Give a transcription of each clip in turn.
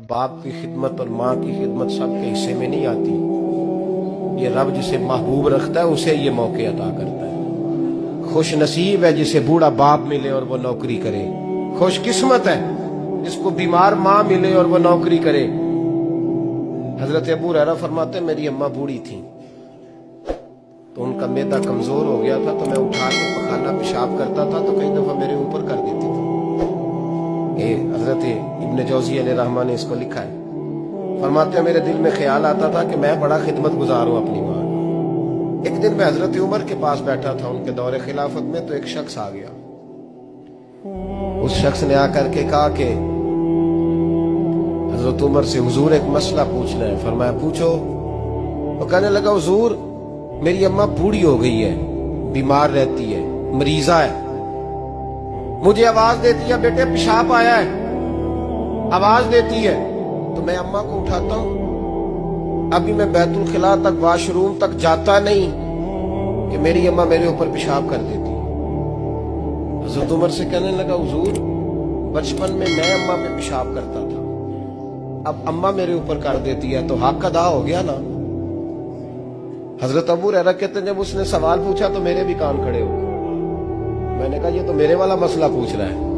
बाप की खिदमत और माँ की खिदमत सबके हिस्से में नहीं आती। ये रब जिसे महबूब रखता है उसे ये मौके अता करता है। खुश नसीब है जिसे बूढ़ा बाप मिले और वो नौकरी करे। खुश किस्मत है जिसको बीमार माँ मिले और वो नौकरी करे। हजरत अबू हुरैरा फरमाते मेरी अम्मा बूढ़ी थी तो उनका मैदा कमजोर हो गया था, तो मैं उठा के पखाना पेशाब करता था तो कई दफा मेरे ऊपर कर देती थी। हजरत इब्न जौजी अलैहिर्रहमा ने इसको लिखा है। फरमाते हैं मेरे दिल में ख्याल आता था कि मैं बड़ा खिदमत गुजार हूं अपनी माँ की। एक दिन मैं हजरत उमर के पास बैठा था उनके दौरे खिलाफत में, तो एक शख्स आ गया। उस शख्स ने आकर के कहा कि हजरत उमर से हुजूर एक मसला पूछना है। फरमाया पूछो। वो कहने लगा हुजूर मेरी अम्मा बूढ़ी हो गई है, बीमार रहती है, मरीजा है, मुझे आवाज देती है बेटे पेशाब आया है, आवाज देती है तो मैं अम्मा को उठाता हूं। अभी मैं बैतुल खिला तक वॉशरूम तक जाता नहीं कि मेरी अम्मा मेरे ऊपर पेशाब कर देती। हजरत उमर से कहने लगा हुजूर बचपन में मैं अम्मा पे पेशाब करता था, अब अम्मा मेरे ऊपर कर देती है तो हक अदा हो गया ना। हजरत अबू हुरैरा कहते हैं जब उसने सवाल पूछा तो मेरे भी कान खड़े हो गए। मैंने कहा ये तो मेरे वाला मसला पूछ रहा है,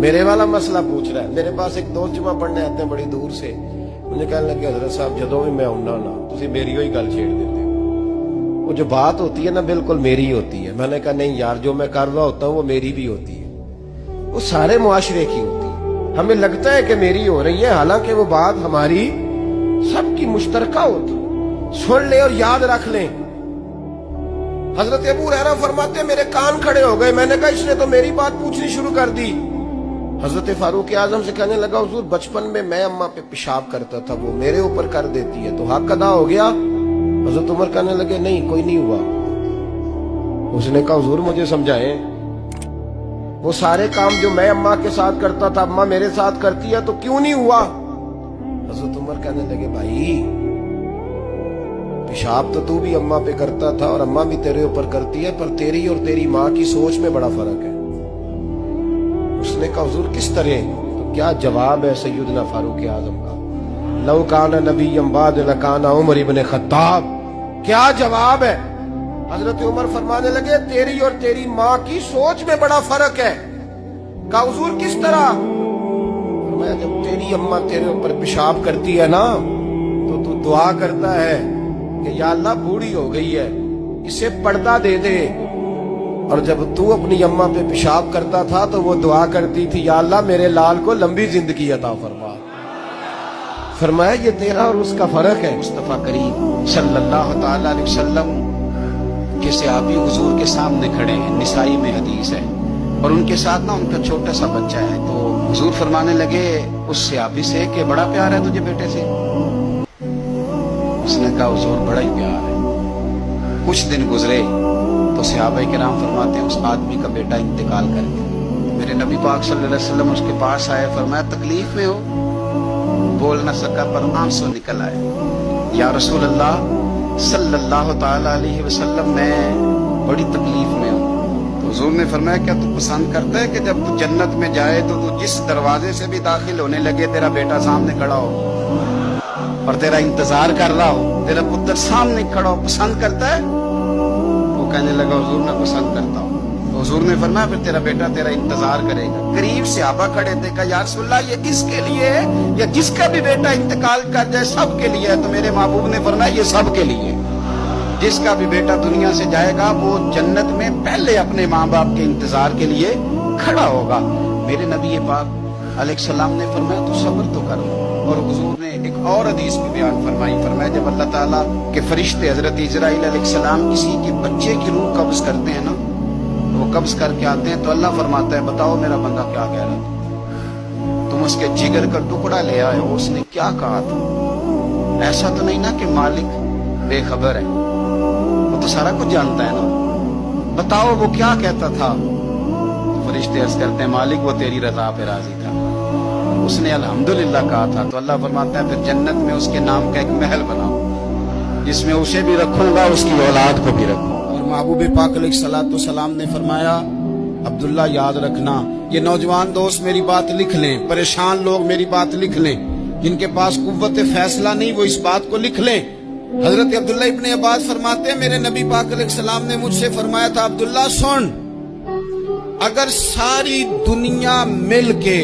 मेरे वाला मसला पूछ रहा है। मेरे पास एक दोस्त जुमा पढ़ने आते हैं बड़ी दूर से, मुझे कहने लगे हजरत साहब जदों भी मैं आऊना ना तुसी मेरी ही गल छेड़ देते हो, वो जो बात होती है ना बिल्कुल मेरी होती है। मैंने कहा नहीं यार जो मैं कर रहा होता हूँ वो मेरी भी होती है, वो सारे मुआशरे की होती है। हमें लगता है कि मेरी हो रही है, हालांकि वो बात हमारी सबकी मुश्तरका होती है। सुन ले और याद रख ले। हजरत अबू हुरैरा फरमाते मेरे कान खड़े हो गए। मैंने कहा इसने तो मेरी बात पूछनी शुरू कर दी। हजरत फारूक आजम से कहने लगा हुजूर बचपन में मैं अम्मा पे पेशाब करता था, वो मेरे ऊपर कर देती है तो हक अदा हो गया। हजरत उमर कहने लगे नहीं कोई नहीं हुआ। उसने कहा हुजूर मुझे समझाएं, वो सारे काम जो मैं अम्मा के साथ करता था अम्मा मेरे साथ करती है तो क्यों नहीं हुआ। हजरत उमर कहने लगे भाई पेशाब तो तू भी अम्मा पे करता था और अम्मा भी तेरे ऊपर करती है, पर तेरी और तेरी माँ की सोच में बड़ा फर्क है। उसने कहा हुजूर किस तरह, तो क्या जवाब है सैयदना फारूक आजम का, लौ काना नबिय्यम बाद लकाना उमर इब्न खत्ताब। क्या जवाब है। हजरत उमर फरमाने लगे तेरी और तेरी माँ की सोच में बड़ा फर्क है। कहा हुजूर किस तरह। मैं जब तेरी अम्मा तेरे ऊपर पेशाब करती है ना तो तू दुआ करता है कि या अल्लाह बूढ़ी हो गई है इसे पर्दा दे दे, और जब तू अपनी अम्मा पे पेशाब करता था तो वो दुआ करती थी या अल्लाह मेरे लाल को लंबी जिंदगी अता फरमा। फरमाया ये तेरा और उसका फर्क है। मुस्तफा करीम सल्लल्लाहु ताला अलैहि वसल्लम के सहाबी हुजूर के सामने खड़े हैं, निसाई में हदीस है, और उनके साथ ना उनका छोटा सा बच्चा है। तो हुजूर फरमाने लगे उस सहाबी से कि बड़ा प्यार है तुझे बेटे से। उसने कहा हुजूर बड़ा ही प्यार है। कुछ दिन गुजरे तो सहाबाए किराम फरमाते हैं उस आदमी का बेटा इंतकाल कर गया। मेरे नबी पाक सल्लल्लाहु अलैहि वसल्लम उसके पास आए, फरमाया तकलीफ में हो। बोल न सका पर आंसू निकल आए। या रसूल अल्लाह सल्लल्लाहु ताला अलैहि वसल्लम मैं बड़ी तकलीफ में हूँ। तो हुजूर ने फरमाया क्या तू पसंद करता है कि जब तू जन्नत में जाए तो तू जिस दरवाजे से भी दाखिल होने लगे तेरा बेटा सामने खड़ा हो और तेरा इंतजार कर रहा हो, तेरा पुत्र सामने खड़ा हो, पसंद करता है। वो कहने लगा हुजूर मैं पसंद करता हूँ। तो हुजूर ने फरमाया फिर तेरा बेटा तेरा इंतजार करेगा। करीब सहाबा खड़े थे, कहा या रसूल अल्लाह ये इसके लिए है या जिसका भी बेटा इंतकाल कर जाए सबके लिए है। तो मेरे महबूब ने फरमाया ये सबके लिए। जिसका भी बेटा दुनिया से जाएगा वो जन्नत में पहले अपने माँ बाप के इंतजार के लिए खड़ा होगा। मेरे नबी पाक अलैहिस्सलाम ने फरमाया तू सब्र तो कर। और हुजूर ने एक और हदीस भी बयान फरमाई। फरमाया जब अल्लाह ताला के फरिश्ते हजरत इजराइल अलैहिस्सलाम किसी के बच्चे की रूह कब्ज करते हैं ना, तो वो कब्ज करके आते हैं तो अल्लाह फरमाता है बताओ मेरा बंदा क्या कह रहा था, तुम उसके जिगर का टुकड़ा ले आए हो, उसने क्या कहा था। ऐसा तो नहीं ना कि मालिक बेखबर है, वो तो सारा कुछ जानता है ना, बताओ वो क्या कहता था। तो फरिश्ते अर्ज करते हैं मालिक वो तेरी रजा पे राजी था, उसने अल्हम्दुलिल्लाह कहा था। तो अल्लाह फरमाता है फिर जन्नत में उसके नाम का एक महल बनाओ जिसमें उसे भी रखूंगा उसकी औलाद को भी रखूंगा। और महबूब पाक अलैहिस्सलातु सलाम ने फरमाया अब्दुल्ला याद रखना, ये नौजवान दोस्त मेरी बात लिख लें, परेशान लोग मेरी बात लिख लें, जिनके पास कुव्वत फैसला नहीं वो इस बात को लिख लें। हजरत अब्दुल्ला इब्ने अब्बास फरमाते हैं मेरे नबी पाक अलैहिस्सलाम ने मुझसे फरमाया था, अब्दुल्ला सुन, अगर सारी दुनिया मिल के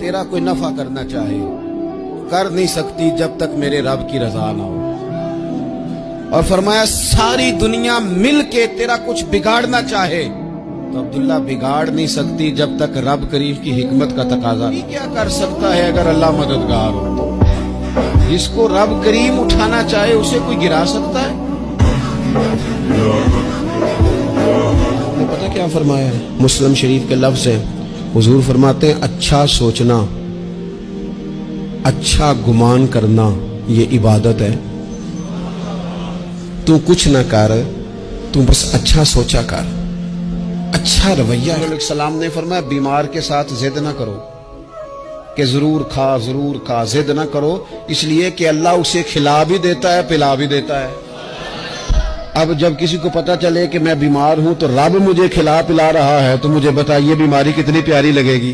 तेरा कोई नफा करना चाहे, कर नहीं सकती जब तक मेरे रब की रजा ना हो। और फरमाया सारी दुनिया मिल के तेरा कुछ बिगाड़ना चाहे तो अब्दुल्ला बिगाड़ नहीं सकती जब तक रब करीम की हिकमत का तकाजा नहीं। क्या कर सकता है अगर अल्लाह मददगार हो तो? जिसको रब करीम उठाना चाहे उसे कोई गिरा सकता है? पता क्या फरमाया है? मुस्लिम शरीफ के लफ्ज है, हुजूर फरमाते हैं अच्छा सोचना, अच्छा गुमान करना ये इबादत है। तू कुछ ना कर, तू बस अच्छा सोचा कर, अच्छा रवैया। सलाम ने फरमाया बीमार के साथ जिद ना करो कि जरूर खा, जिद ना करो, इसलिए कि अल्लाह उसे खिला भी देता है पिला भी देता है। अब जब किसी को पता चले कि मैं बीमार हूं तो रब मुझे खिला पिला रहा है तो मुझे बताइए बीमारी कितनी प्यारी लगेगी।